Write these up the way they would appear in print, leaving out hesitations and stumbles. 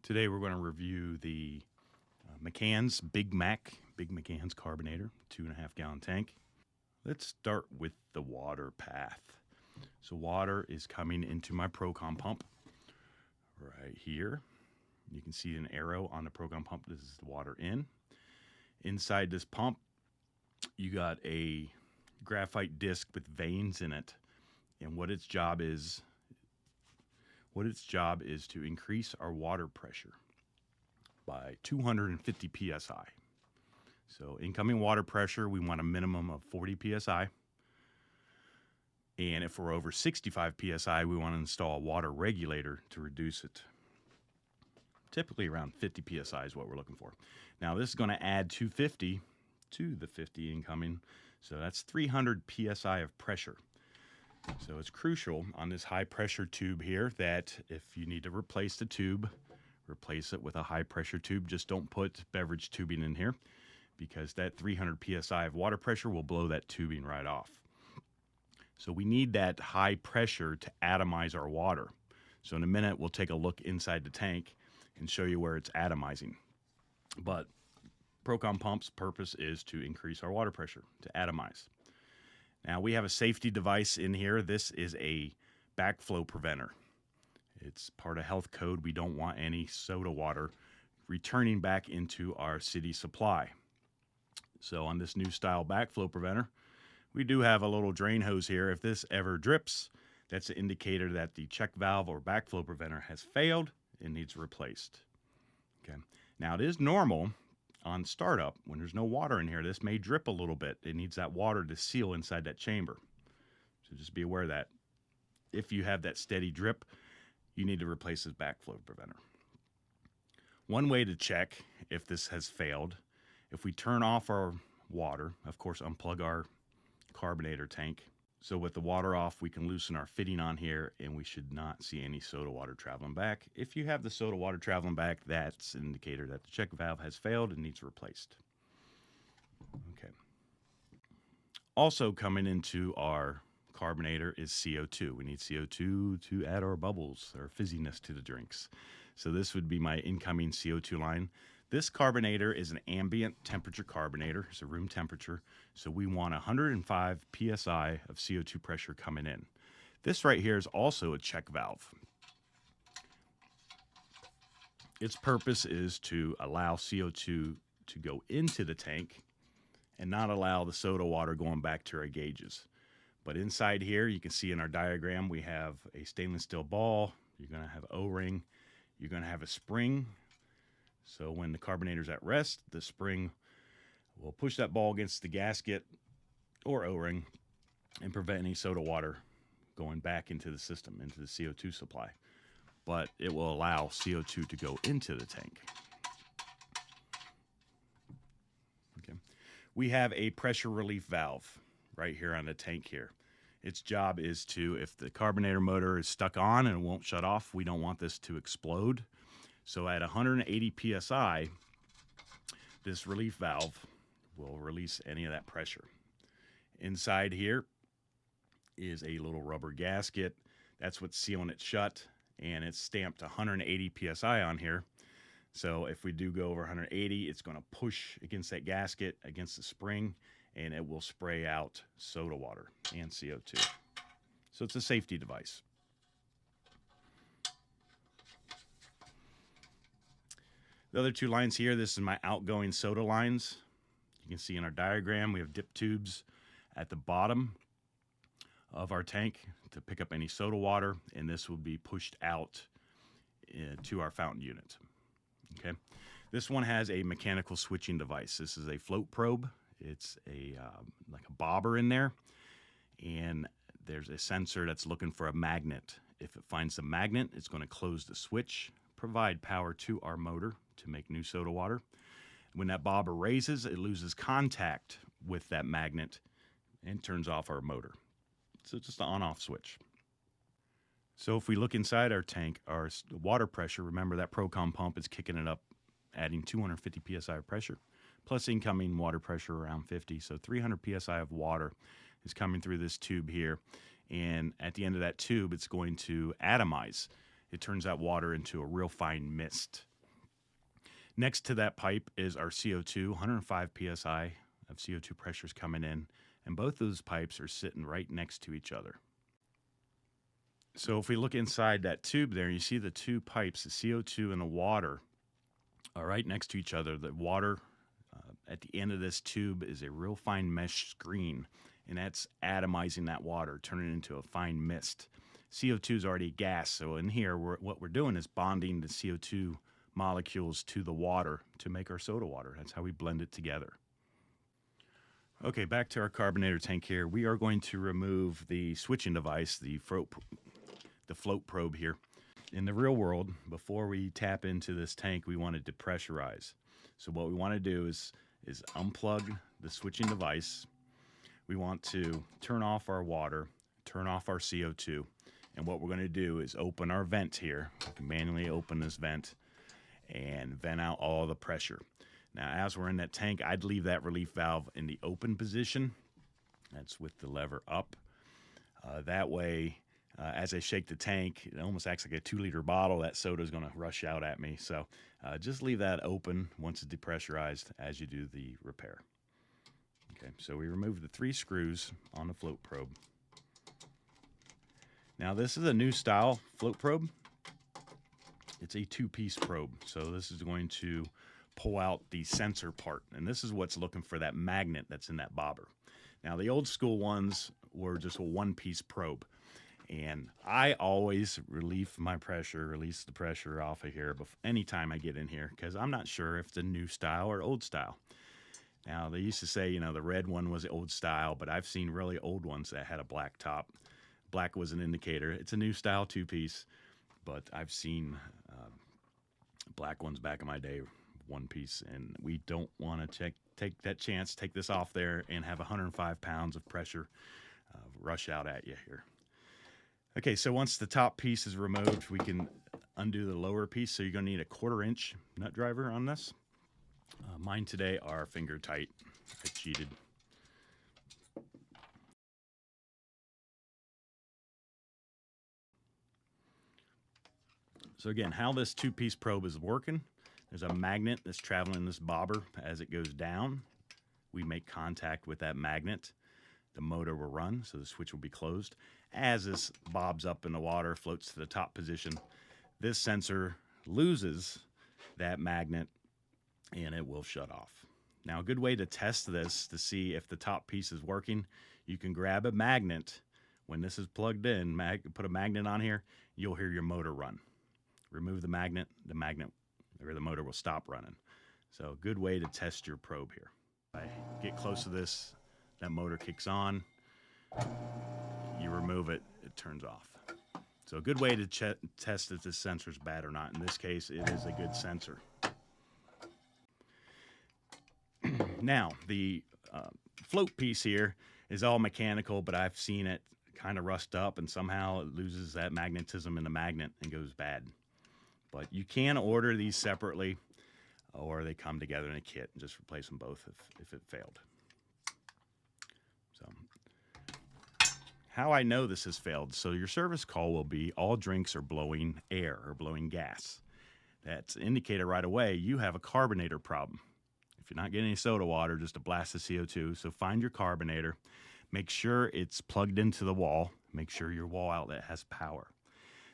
Today we're going to review the Mccanns Big Mccanns Carbonator 2.5 gallon tank. Let's start with the water path. So water is coming into my Procon pump right here. You can see an arrow on the Procon pump. This is the water in. Inside this pump, you got a graphite disc with veins in it, and what its job is to increase our water pressure by 250 psi. So incoming water pressure, we want a minimum of 40 psi. And if we're over 65 psi, we want to install a water regulator to reduce it. Typically around 50 psi is what we're looking for. Now this is going to add 250 to the 50 incoming. So that's 300 psi of pressure. So it's crucial on this high pressure tube here that if you need to replace the tube, replace it with a high pressure tube. Just don't put beverage tubing in here, because that 300 psi of water pressure will blow that tubing right off. So we need that high pressure to atomize our water. So in a minute, we'll take a look inside the tank and show you where it's atomizing. But Procon pump's purpose is to increase our water pressure, to atomize. Now we have a safety device in here. This is a backflow preventer. It's part of health code. We don't want any soda water returning back into our city supply. So on this new style backflow preventer, we do have a little drain hose here. If this ever drips, that's an indicator that the check valve or backflow preventer has failed and needs replaced. Okay. Now it is normal on startup, when there's no water in here, this may drip a little bit. It needs that water to seal inside that chamber. So just be aware of that. If you have that steady drip, you need to replace this backflow preventer. One way to check if this has failed, if we turn off our water, of course unplug our carbonator tank. So with the water off, we can loosen our fitting on here and we should not see any soda water traveling back. If you have the soda water traveling back, that's an indicator that the check valve has failed and needs replaced. Okay. Also coming into our carbonator is CO2. We need CO2 to add our bubbles, our fizziness to the drinks. So this would be my incoming CO2 line. This carbonator is an ambient temperature carbonator. It's a room temperature. So we want 105 psi of CO2 pressure coming in. This right here is also a check valve. Its purpose is to allow CO2 to go into the tank and not allow the soda water going back to our gauges. But inside here, you can see in our diagram, we have a stainless steel ball. You're going to have O-ring. You're going to have a spring. So when the carbonator's at rest, the spring will push that ball against the gasket or O-ring and prevent any soda water going back into the system, into the CO2 supply. But it will allow CO2 to go into the tank. Okay. We have a pressure relief valve right here on the tank here. Its job is to, if the carbonator motor is stuck on and it won't shut off, we don't want this to explode. So at 180 psi, this relief valve will release any of that pressure. Inside here is a little rubber gasket. That's what's sealing it shut, and it's stamped 180 psi on here. So if we do go over 180, it's going to push against that gasket, against the spring, and it will spray out soda water and CO2. So it's a safety device. The other two lines here, this is my outgoing soda lines. You can see in our diagram, we have dip tubes at the bottom of our tank to pick up any soda water, and this will be pushed out to our fountain unit. Okay. This one has a mechanical switching device. This is a float probe. It's like a bobber in there, and there's a sensor that's looking for a magnet. If it finds the magnet, it's going to close the switch, provide power to our motor to make new soda water. When that bobber raises, it loses contact with that magnet and turns off our motor. So it's just an on-off switch. So if we look inside our tank, our water pressure, remember that Procon pump is kicking it up, adding 250 psi of pressure, plus incoming water pressure around 50. So 300 psi of water is coming through this tube here. And at the end of that tube, it's going to atomize. It turns that water into a real fine mist. Next to that pipe is our CO2, 105 psi of CO2 pressures coming in, and both those pipes are sitting right next to each other. So if we look inside that tube there, you see the two pipes, the CO2 and the water, are right next to each other. The water at the end of this tube is a real fine mesh screen, and that's atomizing that water, turning it into a fine mist. CO2 is already gas, so in here, what we're doing is bonding the CO2 molecules to the water to make our soda water. That's how we blend it together. Okay, back to our carbonator tank here. We are going to remove the switching device, the float probe here. In the real world, before we tap into this tank, we want to depressurize. So what we want to do is unplug the switching device. We want to turn off our water, turn off our CO2. And what we're going to do is open our vent here. We can manually open this vent and vent out all the pressure. Now, as we're in that tank, I'd leave that relief valve in the open position. That's with the lever up. That way, as I shake the tank, it almost acts like a 2-liter bottle. That soda is going to rush out at me. So just leave that open once it's depressurized as you do the repair. Okay, so we remove the 3 screws on the float probe. Now, this is a new style float probe. It's a 2-piece probe. So this is going to pull out the sensor part. And this is what's looking for that magnet that's in that bobber. Now, the old school ones were just a 1-piece probe. And I always release the pressure off of here anytime I get in here, because I'm not sure if it's a new style or old style. Now, they used to say, the red one was the old style, but I've seen really old ones that had a black top. Black was an indicator. It's a new style 2-piece, but I've seen black ones back in my day, 1-piece, and we don't want to take that chance, take this off there, and have 105 pounds of pressure rush out at you here. Okay, so once the top piece is removed, we can undo the lower piece. So you're going to need a 1/4-inch nut driver on this. Mine today are finger tight. I cheated. So again, how this 2-piece probe is working, there's a magnet that's traveling this bobber. As it goes down, we make contact with that magnet. The motor will run, so the switch will be closed. As this bobs up in the water, floats to the top position, this sensor loses that magnet and it will shut off. Now, a good way to test this to see if the top piece is working, you can grab a magnet. When this is plugged in, put a magnet on here, you'll hear your motor run. Remove the magnet or the motor will stop running. So a good way to test your probe here. I get close to this, that motor kicks on. You remove it, it turns off. So a good way to test if this sensor's bad or not. In this case, it is a good sensor. Now, the float piece here is all mechanical, but I've seen it kind of rust up and somehow it loses that magnetism in the magnet and goes bad. But you can order these separately, or they come together in a kit and just replace them both if it failed. So, how I know this has failed. So your service call will be all drinks are blowing air or blowing gas. That's an indicator right away you have a carbonator problem. If you're not getting any soda water, just a blast of CO2. So find your carbonator. Make sure it's plugged into the wall. Make sure your wall outlet has power.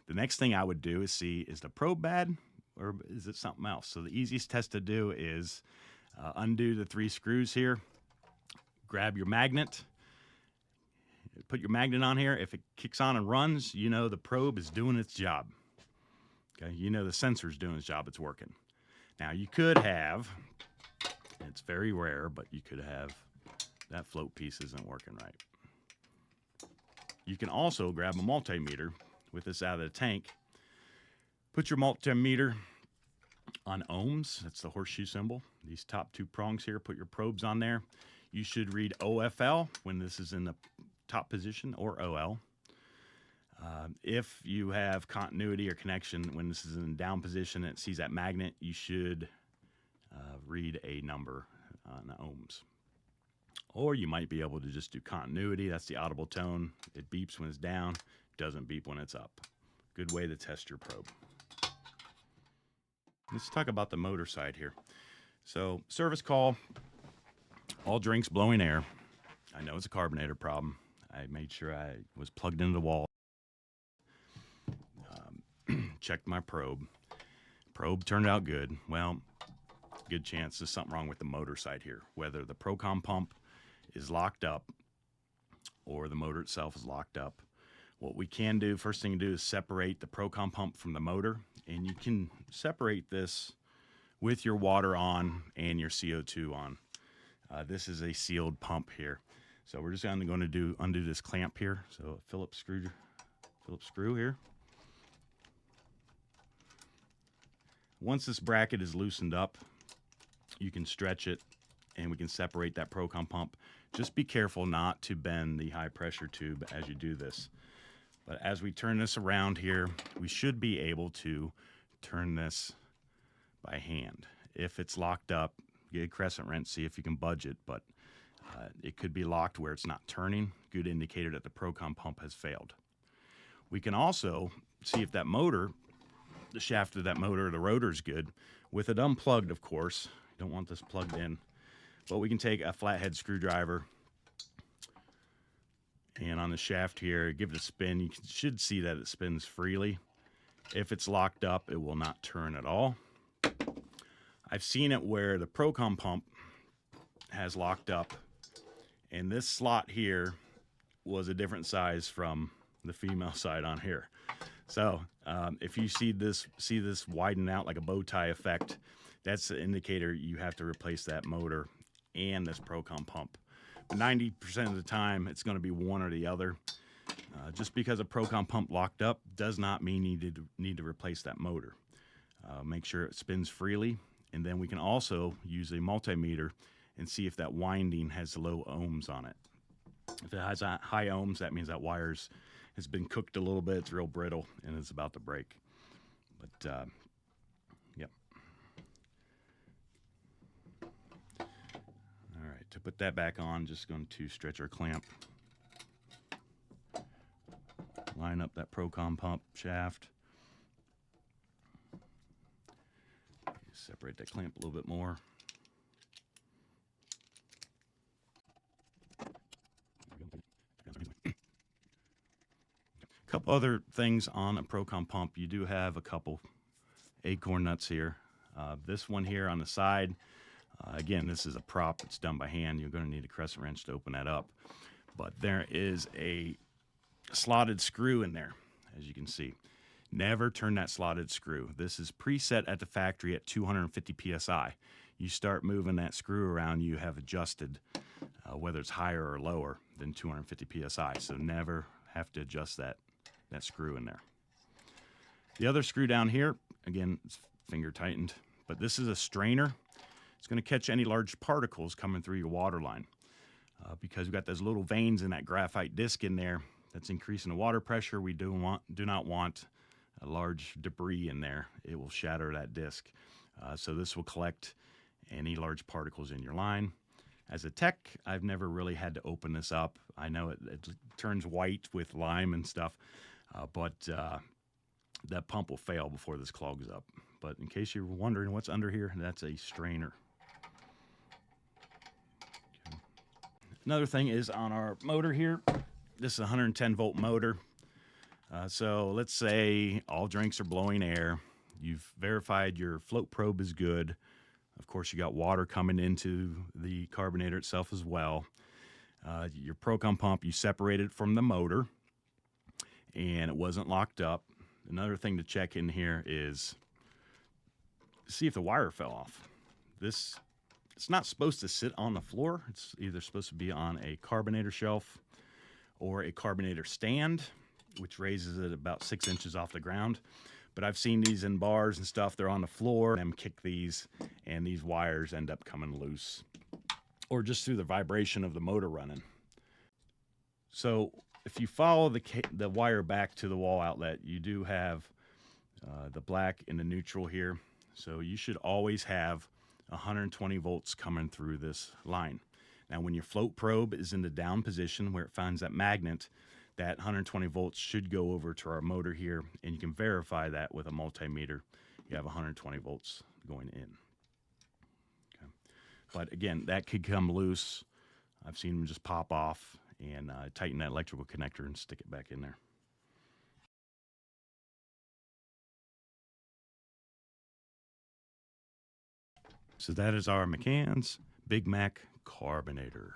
The next thing I would do is see, is the probe bad or is it something else? So the easiest test to do is undo the 3 screws here. Grab your magnet. Put your magnet on here. If it kicks on and runs, you know the probe is doing its job. Okay, you know the sensor's doing its job. It's working. Now you could have, it's very rare, but you could have that float piece isn't working right. You can also grab a multimeter with this out of the tank. Put your multimeter on ohms. That's the horseshoe symbol. These top 2 prongs here, put your probes on there. You should read OFL when this is in the top position, or OL. If you have continuity or connection when this is in down position and it sees that magnet, you should read a number on the ohms. Or you might be able to just do continuity. That's the audible tone. It beeps when it's down, doesn't beep when it's up. Good way to test your probe. let's talk about the motor side here. So service call, all drinks blowing air. I know it's a carbonator problem. I made sure I was plugged into the wall. Checked my probe. Probe turned out good. Well, good chance there's something wrong with the motor side here, whether the Procom pump is locked up or the motor itself is locked up. What we can do, first thing to do is separate the Procom pump from the motor, and you can separate this with your water on and your CO2 on. This is a sealed pump here. So we're just going to undo this clamp here. So a Phillips screw here. Once this bracket is loosened up, you can stretch it and we can separate that Procom pump. Just be careful not to bend the high pressure tube as you do this. But as we turn this around here, we should be able to turn this by hand. If it's locked up, get a crescent wrench, see if you can budge it, but it could be locked where it's not turning. Good indicator that the Procom pump has failed. We can also see if that motor, the shaft of that motor, the rotor is good. With it unplugged, of course, you don't want this plugged in, but we can take a flathead screwdriver and on the shaft here, give it a spin. You should see that it spins freely. If it's locked up, it will not turn at all. I've seen it where the Procom pump has locked up, and this slot here was a different size from the female side on here. So if you see this widen out like a bow tie effect, that's the indicator you have to replace that motor and this Procom pump. 90% of the time, it's going to be one or the other. Just because a Procom pump locked up does not mean you need to replace that motor. Make sure it spins freely, and then we can also use a multimeter and see if that winding has low ohms on it. If it has high ohms, that means that wires has been cooked a little bit. It's real brittle and it's about to break. But yep. All right, to put that back on, just going to stretch our clamp. Line up that Procom pump shaft. Separate that clamp a little bit more. A couple other things on a Procom pump. You do have a couple acorn nuts here. This one here on the side, again, this is a prop. It's done by hand. You're going to need a crescent wrench to open that up. But there is a slotted screw in there, as you can see. Never turn that slotted screw. This is preset at the factory at 250 psi. You start moving that screw around, you have adjusted whether it's higher or lower than 250 psi. So never have to adjust that screw in there. The other screw down here, again, it's finger tightened, but this is a strainer. It's going to catch any large particles coming through your water line because we've got those little veins in that graphite disc in there that's increasing the water pressure. We do not want a large debris in there. It will shatter that disc. So this will collect any large particles in your line. As a tech, I've never really had to open this up. I know it turns white with lime and stuff, but that pump will fail before this clogs up. But in case you're wondering what's under here, that's a strainer. Okay. Another thing is on our motor here, this is a 110 volt motor. So let's say all drinks are blowing air. You've verified your float probe is good. Of course, you got water coming into the carbonator itself as well. Your Procom pump, you separated from the motor, and it wasn't locked up. Another thing to check in here is see if the wire fell off. It's not supposed to sit on the floor. It's either supposed to be on a carbonator shelf or a carbonator stand, which raises it about 6 inches off the ground. But I've seen these in bars and stuff. They're on the floor, and kick these, and these wires end up coming loose, or just through the vibration of the motor running. So if you follow the wire back to the wall outlet, you do have the black and the neutral here. So you should always have 120 volts coming through this line. Now, when your float probe is in the down position where it finds that magnet, that 120 volts should go over to our motor here, and you can verify that with a multimeter you have 120 volts going in. Okay. But again, that could come loose. I've seen them just pop off, and tighten that electrical connector and stick it back in there. So that is our Mccanns Big Mac Carbonator.